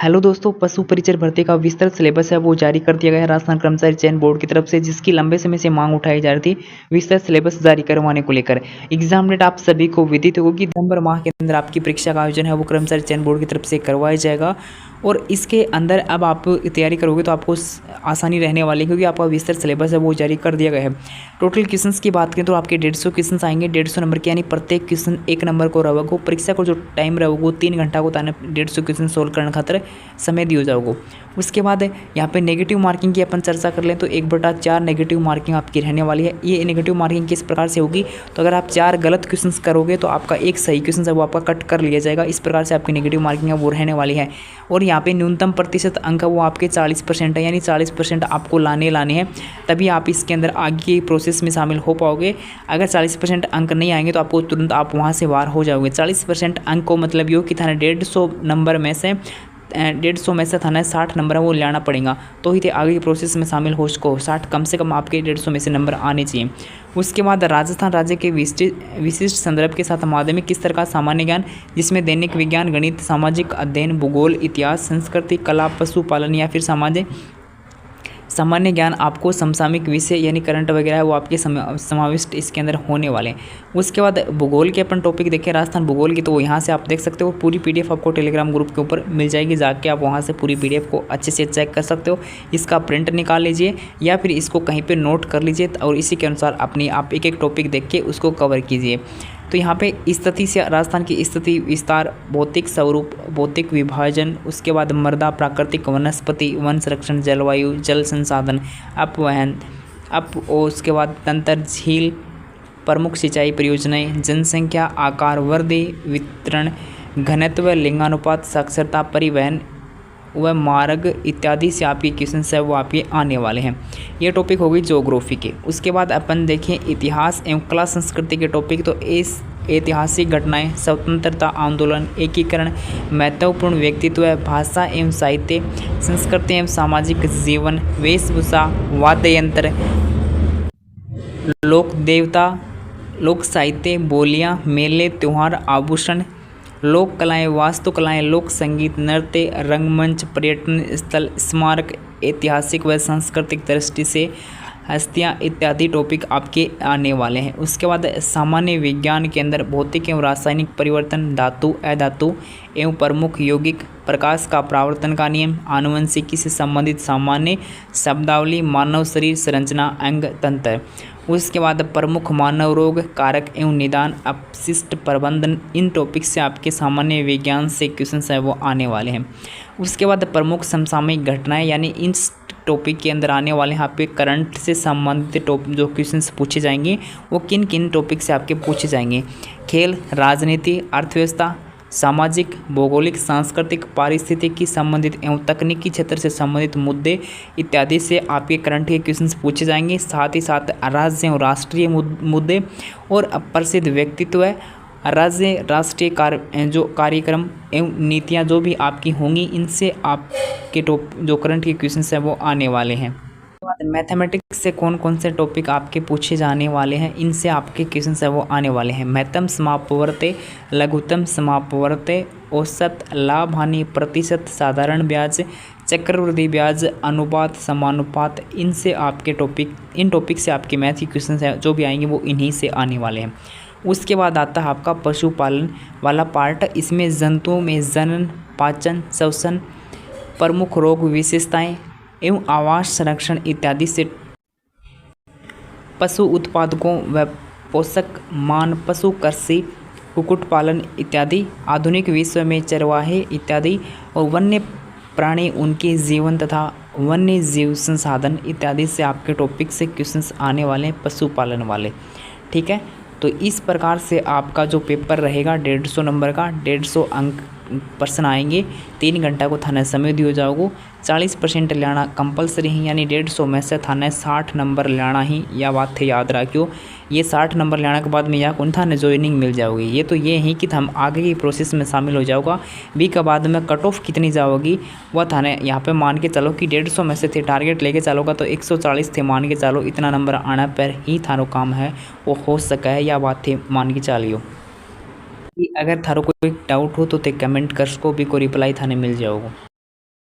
Hello दोस्तों, पशु परिचर भर्ती का विस्तृत सिलेबस है वो जारी कर दिया गया है राजस्थान कर्मचारी चयन बोर्ड की तरफ से, जिसकी लंबे समय से मांग उठाई जा रही थी विस्तृत सिलेबस जारी करवाने को लेकर। एग्जाम डेट आप सभी को विदित होगी, दिसंबर माह के अंदर आपकी परीक्षा का आयोजन है वो कर्मचारी चयन बोर्ड की तरफ से करवाया जाएगा। और इसके अंदर अब आप तैयारी करोगे तो आपको आसानी रहने वाली है, क्योंकि आपका विस्तृत सिलेबस है वो जारी कर दिया गया है। टोटल क्वेश्चंस की बात करें तो आपके 150 क्वेश्चंस आएंगे, 150 नंबर के, यानी प्रत्येक क्वेश्चन 1 नंबर को रहेगा। परीक्षा को जो टाइम रहेगा 3 घंटा को ताने 150 क्वेश्चन सोल्व करने खातिर समय दिया जाओगे। उसके बाद यहाँ पे नेगेटिव मार्किंग की अपन चर्चा कर लें तो 1/4 नेगेटिव मार्किंग आपकी रहने वाली है। ये नेगेटिव मार्किंग किस प्रकार से होगी, तो अगर आप 4 गलत क्वेश्चंस करोगे तो आपका एक सही क्वेश्चन है वो आपका कट कर लिया जाएगा। इस प्रकार से आपकी नेगेटिव मार्किंग है वो रहने वाली है। और यहाँ पे न्यूनतम प्रतिशत अंक वो आपके 40% है, यानी 40% आपको लाने हैं, तभी आप इसके अंदर आगे की प्रोसेस में शामिल हो पाओगे। अगर 40% अंक नहीं आएंगे तो आपको तुरंत आप वहाँ से बाहर हो जाओगे। 40% अंक को मतलब ये हो कि थाने 150 नंबर में से 150 में से थाना 60 नंबर है वो लाना पड़ेगा, तो ही आगे की प्रोसेस में शामिल हो सको। 60 कम से कम आपके 150 में से नंबर आने चाहिए। उसके बाद राजस्थान राज्य के विशिष्ट संदर्भ के साथ माध्यमिक किस तरह का सामान्य ज्ञान, जिसमें दैनिक विज्ञान, गणित, सामाजिक अध्ययन, भूगोल, इतिहास, संस्कृति, कला, पशुपालन या फिर सामान्य ज्ञान आपको समसामयिक विषय यानी करंट वगैरह है वो आपके समाविष्ट इसके अंदर होने वाले हैं। उसके बाद भूगोल के अपन टॉपिक देखें राजस्थान भूगोल की, तो यहाँ से आप देख सकते हो पूरी पीडीएफ आपको टेलीग्राम ग्रुप के ऊपर मिल जाएगी, जाके आप वहाँ से पूरी पीडीएफ को अच्छे से चेक कर सकते हो। इसका प्रिंट निकाल लीजिए या फिर इसको कहीं पर नोट कर लीजिए और इसी के अनुसार अपनी आप एक टॉपिक देख के उसको कवर कीजिए। तो यहाँ पे स्थिति से राजस्थान की स्थिति, विस्तार, भौतिक स्वरूप, भौतिक विभाजन, उसके बाद मृदा, प्राकृतिक वनस्पति, वन संरक्षण, जलवायु, जल संसाधन, अपवहन, उसके बाद तंत्र, झील, प्रमुख सिंचाई परियोजनाएं, जनसंख्या, आकार, वृद्धि, वितरण, घनत्व, लिंगानुपात, साक्षरता, परिवहन व मार्ग इत्यादि से आपके क्वेश्चन है वो आपके आने वाले हैं। ये टॉपिक हो गई ज्योग्राफी के। उसके बाद अपन देखें इतिहास एवं कला संस्कृति के टॉपिक, तो इस ऐतिहासिक घटनाएं, स्वतंत्रता आंदोलन, एकीकरण, महत्वपूर्ण व्यक्तित्व, भाषा एवं साहित्य, संस्कृति एवं सामाजिक जीवन, वेशभूषा, वाद्य यंत्र, लोक देवता, लोक साहित्य, बोलियाँ, मेले, त्योहार, आभूषण, लोक कलाएँ, वास्तुकलाएँ, लोक संगीत, नृत्य, रंगमंच, पर्यटन स्थल, स्मारक, ऐतिहासिक व सांस्कृतिक दृष्टि से हस्तियाँ इत्यादि टॉपिक आपके आने वाले हैं। उसके बाद सामान्य विज्ञान के अंदर भौतिक एवं रासायनिक परिवर्तन, धातु, अधातु एवं प्रमुख यौगिक, प्रकाश का परावर्तन का नियम, आनुवंशिकी से संबंधित सामान्य शब्दावली, मानव शरीर संरचना, अंग तंत्र। उसके बाद प्रमुख मानव रोग, कारक एवं निदान, अपशिष्ट प्रबंधन, इन टॉपिक से आपके सामान्य विज्ञान से क्वेश्चन है वो आने वाले हैं। उसके बाद प्रमुख समसामयिक घटनाएं, यानी इन टॉपिक के अंदर आने वाले हैं आपके करंट से संबंधित जो क्वेश्चंस पूछे जाएंगे वो किन किन टॉपिक से आपके पूछे जाएंगे। खेल, राजनीति, अर्थव्यवस्था, सामाजिक, भौगोलिक, सांस्कृतिक, पारिस्थितिकी संबंधित एवं तकनीकी क्षेत्र से संबंधित मुद्दे इत्यादि से आपके करंट के क्वेश्चंस पूछे जाएंगे। साथ ही साथ राज्य एवं राष्ट्रीय मुद्दे और प्रसिद्ध व्यक्तित्व, राज्य राष्ट्रीय जो कार्यक्रम एवं नीतियाँ जो भी आपकी होंगी, इनसे आपके जो करंट के क्वेश्चंस हैं वो आने वाले हैं। मैथमेटिक्स से कौन कौन से टॉपिक आपके पूछे जाने वाले हैं, इनसे आपके क्वेश्चन है वो आने वाले हैं। महत्तम समापवर्त्य, लघुत्तम समापवर्त्य, औसत, लाभ हानि प्रतिशत, साधारण ब्याज, चक्रवृद्धि ब्याज, अनुपात, समानुपात, इनसे आपके इन टॉपिक से आपके मैथ के क्वेश्चन है जो भी आएंगे वो इन्हीं से आने वाले हैं। उसके बाद आता है आपका पशुपालन वाला पार्ट। इसमें जंतुओं में जनन, पाचन, श्वसन, प्रमुख रोग विशेषताएं एवं आवास संरक्षण इत्यादि से पशु उत्पादकों व पोषक मान, पशु कृषि, कुक्कुट पालन इत्यादि, आधुनिक विश्व में चरवाहे इत्यादि, और वन्य प्राणी, उनके जीवन तथा वन्य जीव संसाधन इत्यादि से आपके टॉपिक से क्वेश्चंस आने वाले हैं पशुपालन वाले। ठीक है, तो इस प्रकार से आपका जो पेपर रहेगा 150 नंबर का, 150 अंक प्रश्न आएंगे, 3 घंटा को थाने समय दियो जाओगे। 40% लेना कंपलसरी है, यानी 150 में से थाने 60 नंबर लेना ही, या बात थे याद रखियो। ये 60 नंबर लेने के बाद में या कौन थाने ज्वाइनिंग मिल जाओगी। ये तो ये ही कि हम आगे की प्रोसेस में शामिल हो जाओगा। बी के बाद में कट ऑफ कितनी जाओगी वह थाने यहाँ पे मान के चलो कि 150 में से थे टारगेट लेके चलोगा तो 140 थे मान के चलो। इतना नंबर आने पर ही थारो काम है वो हो सका है, या बात थे मान के चलियो। अगर थारो कोई डाउट हो तो ते कमेंट कर सको, भी को रिप्लाई थाने मिल जाओगे।